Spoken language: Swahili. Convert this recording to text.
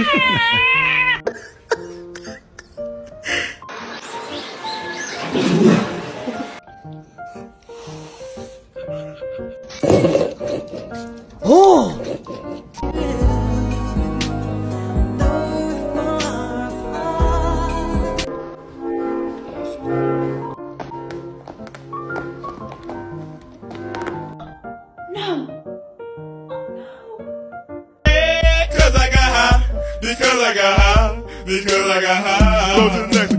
Oh! Because I got high. Go to the next one.